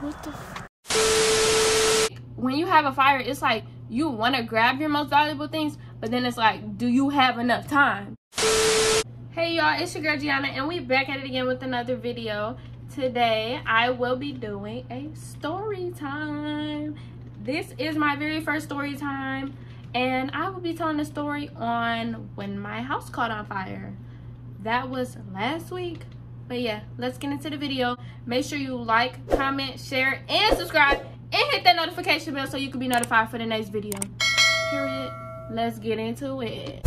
What the when you have a fire, it's like you want to grab your most valuable things, but then it's like, do you have enough time? Hey y'all, it's your girl Gianna, and we back at it again with another video. Today I will be doing a story time. This is my very first story time, and I will be telling a story on when my house caught on fire. That was last week. But yeah, let's get into the video. Make sure you like, comment, share, and subscribe, and hit that notification bell so you can be notified for the next video. Period. Let's get into it.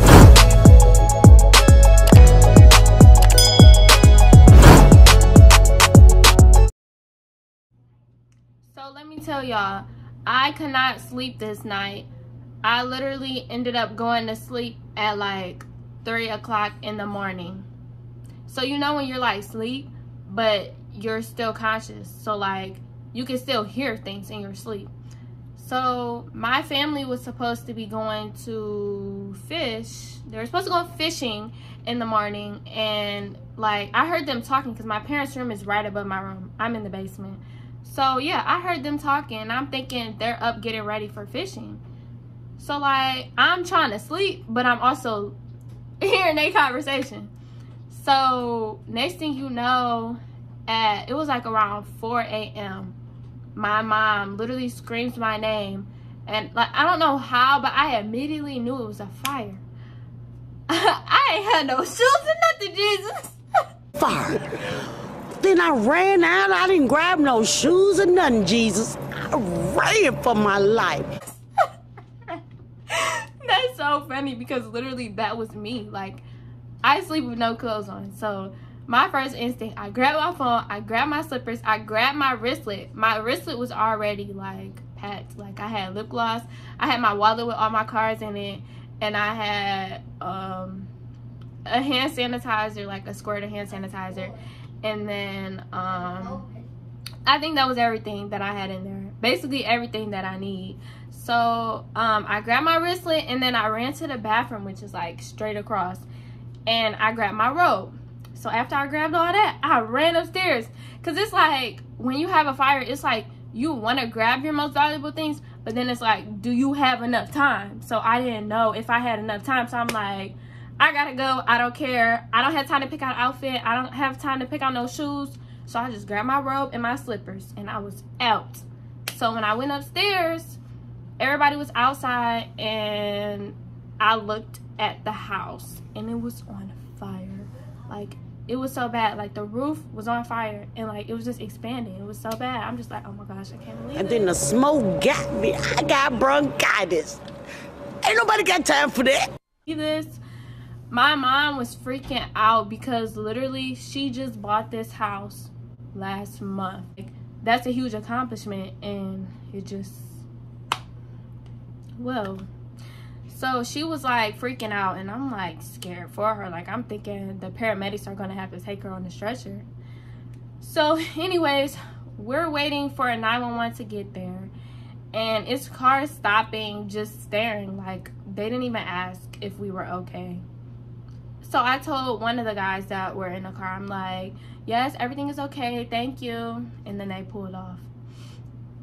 So let me tell y'all, I could not sleep this night. I literally ended up going to sleep at like 3 o'clock in the morning. So you know when you're like sleep, but you're still conscious. So like you can still hear things in your sleep. So my family was supposed to be going to fish. They were supposed to go fishing in the morning. And like I heard them talking because my parents' room is right above my room. I'm in the basement. So yeah, I heard them talking. I'm thinking they're up getting ready for fishing. So like I'm trying to sleep, but I'm also hearing their conversation. So next thing you know, it was like around 4 a.m. my mom literally screams my name, and like I don't know how, but I immediately knew it was a fire. I ain't had no shoes or nothing, Jesus. Fire. Then I ran out. I didn't grab no shoes or nothing, Jesus. I ran for my life. That's so funny because literally that was me. Like I sleep with no clothes on. So my first instinct, I grabbed my phone, I grabbed my slippers, I grabbed my wristlet. My wristlet was already like packed. Like I had lip gloss, I had my wallet with all my cards in it, and I had a hand sanitizer, like a squirt of hand sanitizer. And then I think that was everything that I had in there. Basically everything that I need. So I grabbed my wristlet, and then I ran to the bathroom, which is like straight across. And I grabbed my robe. So after I grabbed all that, I ran upstairs. Because it's like, when you have a fire, it's like you want to grab your most valuable things, but then it's like, do you have enough time? So I didn't know if I had enough time. So I'm like, I gotta go. I don't care. I don't have time to pick out an outfit. I don't have time to pick out no shoes. So I just grabbed my robe and my slippers, and I was out. So when I went upstairs, everybody was outside, and I looked at the house, and it was on fire. Like it was so bad. Like the roof was on fire, and like it was just expanding. It was so bad. I'm just like, oh my gosh, I can't believe it. And then the smoke got me. I got bronchitis. Ain't nobody got time for that. This, my mom was freaking out because literally she just bought this house last month. Like, that's a huge accomplishment, and it just, well. So she was like freaking out, and I'm like scared for her. Like I'm thinking the paramedics are gonna have to take her on the stretcher. So anyways, we're waiting for a 911 to get there, and it's cars stopping, just staring. Like they didn't even ask if we were okay. So I told one of the guys that were in the car, I'm like, yes, everything is okay, thank you. And then they pulled off.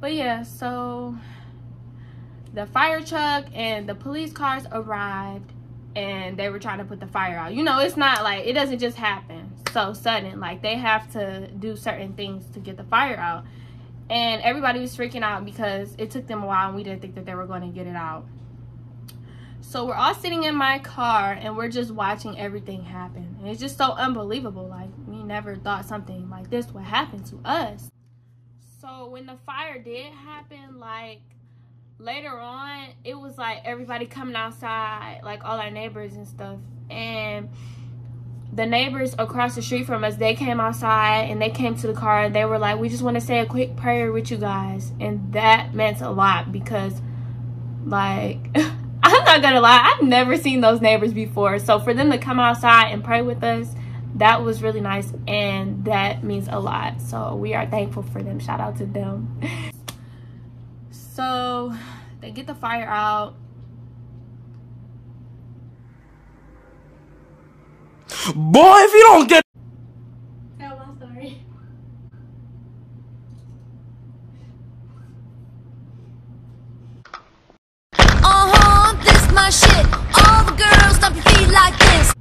But yeah, so the fire truck and the police cars arrived, and they were trying to put the fire out. You know, it's not like, it doesn't just happen so sudden. Like they have to do certain things to get the fire out. And everybody was freaking out because it took them a while, and we didn't think that they were going to get it out. So we're all sitting in my car, and we're just watching everything happen. And it's just so unbelievable. Like we never thought something like this would happen to us. So when the fire did happen, like later on, it was like everybody coming outside, like all our neighbors and stuff. And the neighbors across the street from us, they came outside, and they came to the car, and they were like, we just want to say a quick prayer with you guys. And that meant a lot because, like, I'm not gonna lie, I've never seen those neighbors before. So for them to come outside and pray with us, that was really nice, and that means a lot. So we are thankful for them. Shout out to them. So they get the fire out. Boy, if you don't get... Tell my story. my shit. All the girls stomp your feet like this.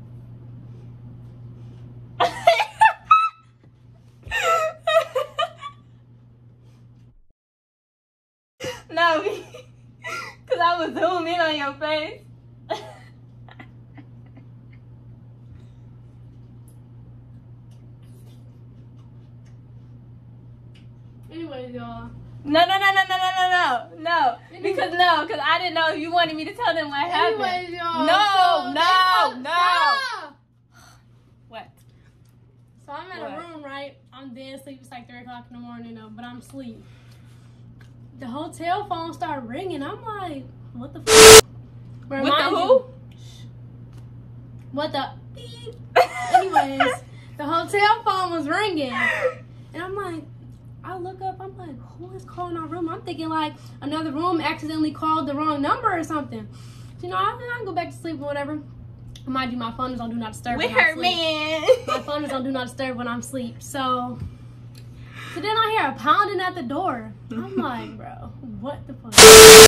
No, because I was zooming in on your face. Anyways, y'all. No. Because I didn't know if you wanted me to tell them what happened. Anyways, y'all. No. What? So I'm in a room, right? I'm dead asleep. It's like 3 o'clock in the morning, though, but I'm asleep. The hotel phone started ringing. I'm like, what the f***? What the who? What the beep? Anyways, the hotel phone was ringing. And I'm like, I look up, I'm like, who is calling our room? I'm thinking like another room accidentally called the wrong number or something. So, you know, I go back to sleep or whatever. Mind you, my phone is on do not disturb when I'm asleep. My phone is on do not disturb when I'm asleep. So then I hear a pounding at the door. I'm like, bro, what the fuck?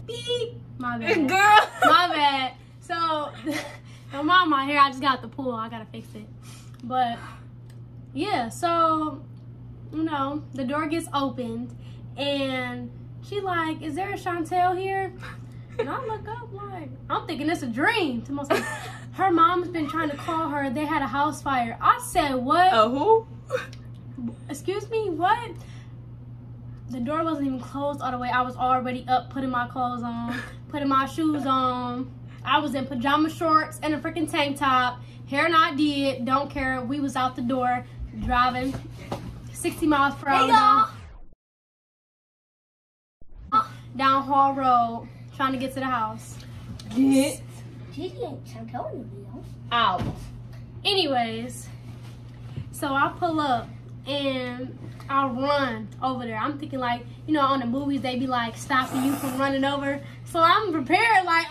Beep. My bad. Girl. My bad. So I'm on my hair. I just got the pool. I gotta fix it. But yeah, so you know, the door gets opened and she like, is there a Chantel here? And I look up like, I'm thinking it's a dream. To most, her mom's been trying to call her. They had a house fire. I said, what? Who? Excuse me, what? The door wasn't even closed all the way. I was already up putting my clothes on, putting my shoes on. I was in pajama shorts and a freaking tank top. Hair not did, don't care. We was out the door driving 60 miles per hour down Hall Road trying to get to the house. Out. Anyways, so I pull up and I run over there. I'm thinking like, you know, on the movies they be like stopping you from running over. So I'm prepared like,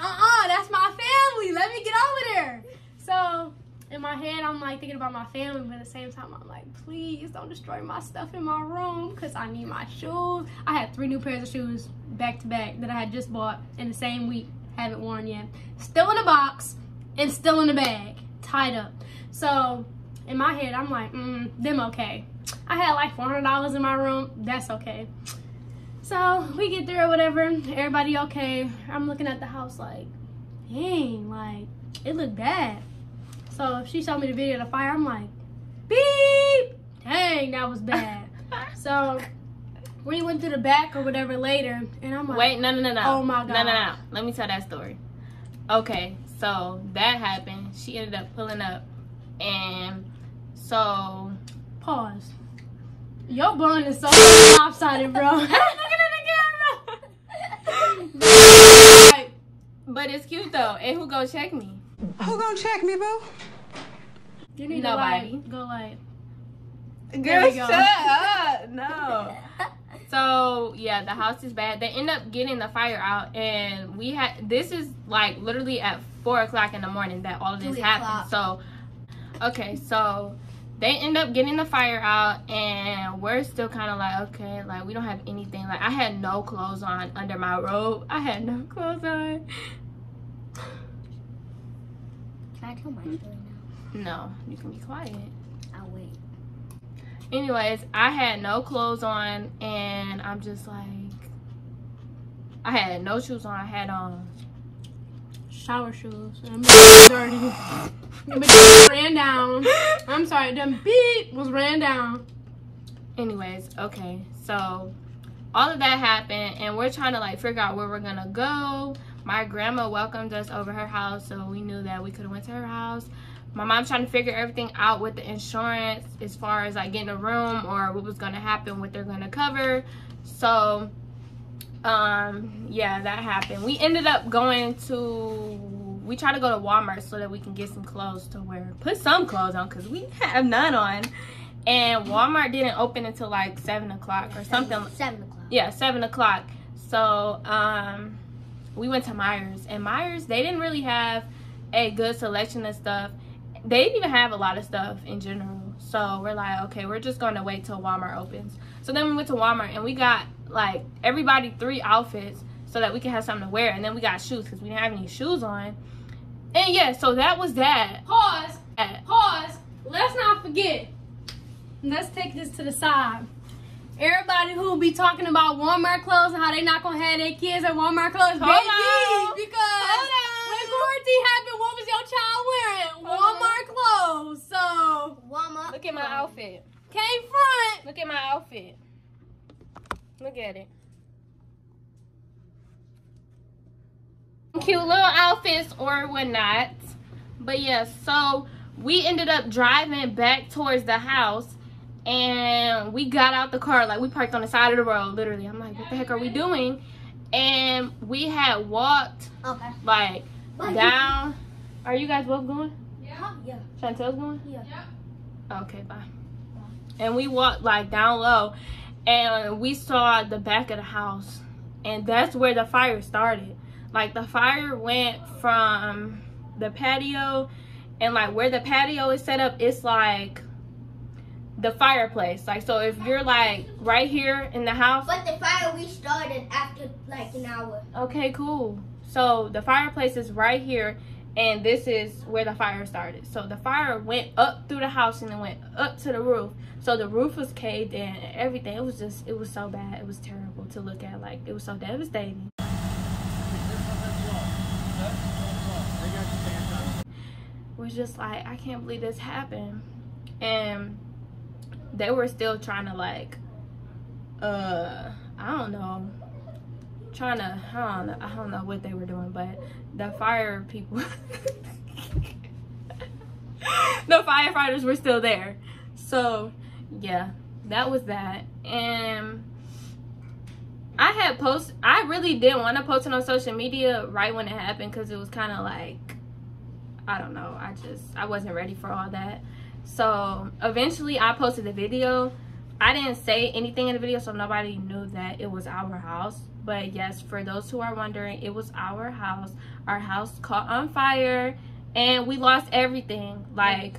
that's my family. Let me get over there. So in my head, I'm like thinking about my family, but at the same time, I'm like, please don't destroy my stuff in my room because I need my shoes. I had 3 new pairs of shoes back to back that I had just bought in the same week. Haven't worn yet. Still in the box and still in the bag, tied up. So in my head, I'm like, them okay. I had like $400 in my room. That's okay. So we get there or whatever. Everybody okay. I'm looking at the house like, dang, like it looked bad. So if she showed me the video of the fire, I'm like, beep, dang, that was bad. So we went through the back or whatever later, and I'm like, wait, no. Oh my God. No. Let me tell that story. Okay, so that happened. She ended up pulling up, and so pause. Your bun is so lopsided, bro. Look at the camera. But it's cute though. And who go check me? Who gonna check me, boo? You need Nobody. to go light. Girl, we go. shut up. No. So yeah, the house is bad. They end up getting the fire out, and we had, this is like literally at 4 o'clock in the morning that all of this happened. So okay, so they end up getting the fire out, and we're still kind of like, okay, like we don't have anything. Like I had no clothes on under my robe. I had no clothes on. Can I tell my story now? No, you can be quiet. I'll wait. Anyways, I had no clothes on, and I'm just like, I had no shoes on. I had on shower shoes. Them dirty. Them ran down. I'm sorry, them beep was ran down. Anyways, okay, so all of that happened, and we're trying to like figure out where we're gonna go. My grandma welcomed us over her house, so we knew that we could have went to her house. My mom's trying to figure everything out with the insurance as far as like getting a room or what was gonna happen, what they're gonna cover. So yeah, that happened. We ended up going to, we tried to go to Walmart so that we can get some clothes to wear, put some clothes on, because we have none on. And Walmart didn't open until like 7 o'clock or something. 7 o'clock. Yeah, 7 o'clock. So we went to Myers, and Myers, they didn't really have a good selection of stuff. They didn't even have a lot of stuff in general. So we're like, okay, we're just going to wait till Walmart opens. So then we went to Walmart, and we got like everybody 3 outfits so that we can have something to wear. And then we got shoes because we didn't have any shoes on. And yeah, so that was that. Pause. Let's not forget. Let's take this to the side. Everybody who be talking about Walmart clothes and how they not gonna have their kids at Walmart clothes, baby, because when quarantine happened, what was your child wearing? Walmart clothes. So Walmart. Look at my outfit. came front. Look at my outfit. Look at it. Cute little outfits or whatnot. But yeah, so we ended up driving back towards the house. And we got out the car, like we parked on the side of the road, literally. I'm like, what the heck are we doing? And we had walked like down. Are you guys both going? Yeah. Chantel's going? Yeah. Okay, bye. And we walked like down low and we saw the back of the house. And that's where the fire started. Like the fire went from the patio, and like where the patio is set up, it's like the fireplace. Like, so if you're like right here in the house. But the fire restarted after like an hour. Okay, cool. So the fireplace is right here, and this is where the fire started. So the fire went up through the house and then went up to the roof. So the roof was caved in and everything. It was so bad. It was terrible to look at. Like, it was so devastating. We're just like, I can't believe this happened. And they were still trying to like, I don't know what they were doing, but the fire people, the firefighters were still there. So yeah, that was that. And I really didn't want to post it on social media right when it happened, because it was kind of like, I don't know, I wasn't ready for all that. So eventually I posted the video. I didn't say anything in the video, so nobody knew that it was our house. But yes, for those who are wondering, it was our house. Our house caught on fire and we lost everything. Like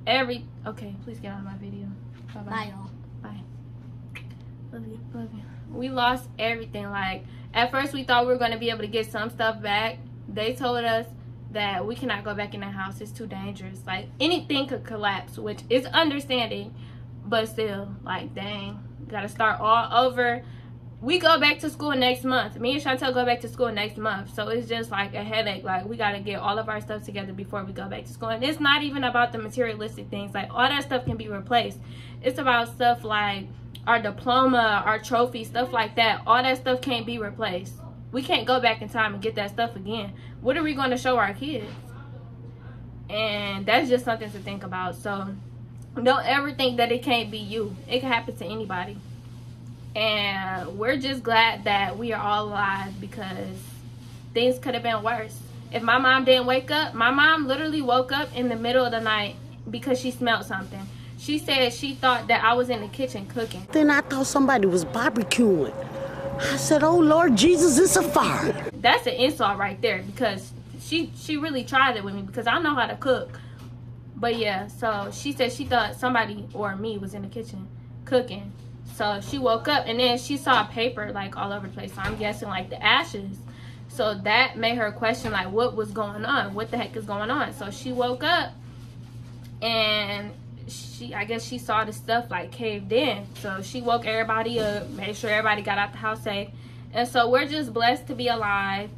okay, please get out of my video. Bye-bye. Bye, y'all. Bye. Love you. Love you. We lost everything. Like, at first we thought we were going to be able to get some stuff back. They told us that we cannot go back in the house. It's too dangerous. Like, anything could collapse, which is understanding, but still, like, dang, gotta start all over. We go back to school next month. Me and Chantel go back to school next month. So it's just like a headache. Like, we gotta get all of our stuff together before we go back to school. And it's not even about the materialistic things. Like, all that stuff can be replaced. It's about stuff like our diploma, our trophy, stuff like that. All that stuff can't be replaced. We can't go back in time and get that stuff again. What are we going to show our kids? And that's just something to think about. So don't ever think that it can't be you. It can happen to anybody. And we're just glad that we are all alive, because things could have been worse. If my mom didn't wake up, my mom literally woke up in the middle of the night because she smelled something. She said she thought that I was in the kitchen cooking. Then I thought somebody was barbecuing. I said, oh Lord Jesus, it's a fire. That's an insult right there, because she really tried it with me, because I know how to cook. But yeah, so she said she thought somebody or me was in the kitchen cooking. So she woke up and then she saw paper like all over the place. So I'm guessing like the ashes. So that made her question like what was going on? What the heck is going on? So she woke up and I guess she saw the stuff like caved in. So she woke everybody up, made sure everybody got out the house safe. And so we're just blessed to be alive,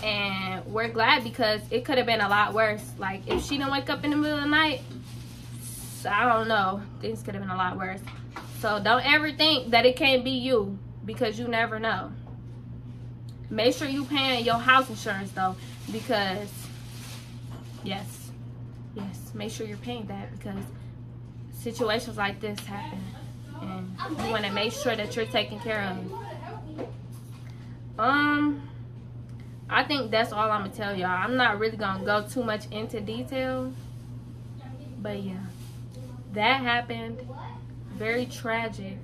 and we're glad, because it could have been a lot worse. Like, if she didn't wake up in the middle of the night, I don't know, things could have been a lot worse. So don't ever think that it can't be you, because you never know. Make sure you paying your house insurance though, because yes, make sure you're paying that, because situations like this happen, and you want to make sure that you're taken care of. I think that's all I'm gonna tell y'all. I'm not really gonna go too much into detail, but yeah, that happened. Very tragic,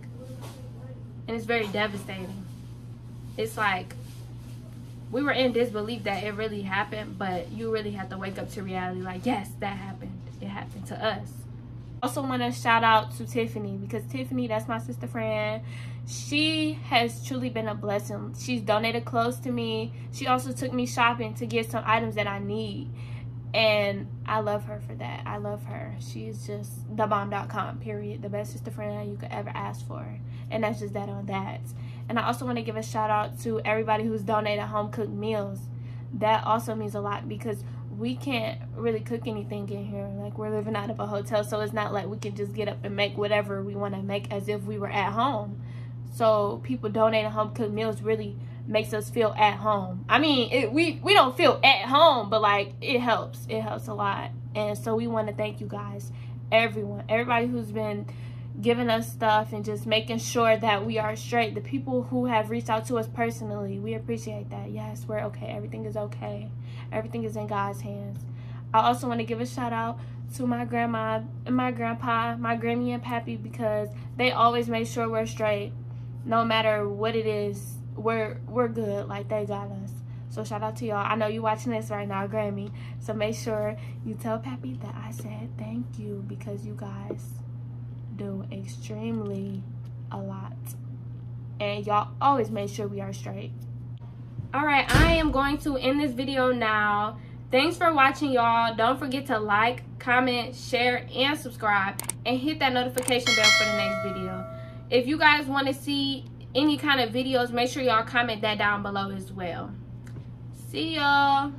and it's very devastating. It's like we were in disbelief that it really happened, but you really have to wake up to reality. Like, yes, that happened. It happened to us. Also want to shout out to Tiffany, because Tiffany, that's my sister friend. She has truly been a blessing. She's donated clothes to me. She also took me shopping to get some items that I need. And I love her for that. I love her. She's just thebomb.com, period. The best sister friend you could ever ask for. And that's just that on that. And I also want to give a shout out to everybody who's donated home cooked meals. That also means a lot because we can't really cook anything in here. Like, we're living out of a hotel, so it's not like we can just get up and make whatever we want to make as if we were at home. So people donating home cooked meals really makes us feel at home. I mean, we don't feel at home, but like it helps a lot. And so we want to thank you guys, everybody who's been giving us stuff and just making sure that we are straight. The people who have reached out to us personally, we appreciate that. Yes, we're okay. Everything is okay. Everything is in God's hands. I also want to give a shout out to my grandma and my grandpa, my Grammy and Pappy, because they always make sure we're straight. No matter what it is, we're good. Like, they got us. So shout out to y'all. I know you watching this right now, Grammy. So make sure you tell Pappy that I said thank you, because you guys do extremely a lot. And y'all always make sure we are straight. Alright, I am going to end this video now. Thanks for watching, y'all. Don't forget to like, comment, share, and subscribe. And hit that notification bell for the next video. If you guys want to see any kind of videos, make sure y'all comment that down below as well. See y'all.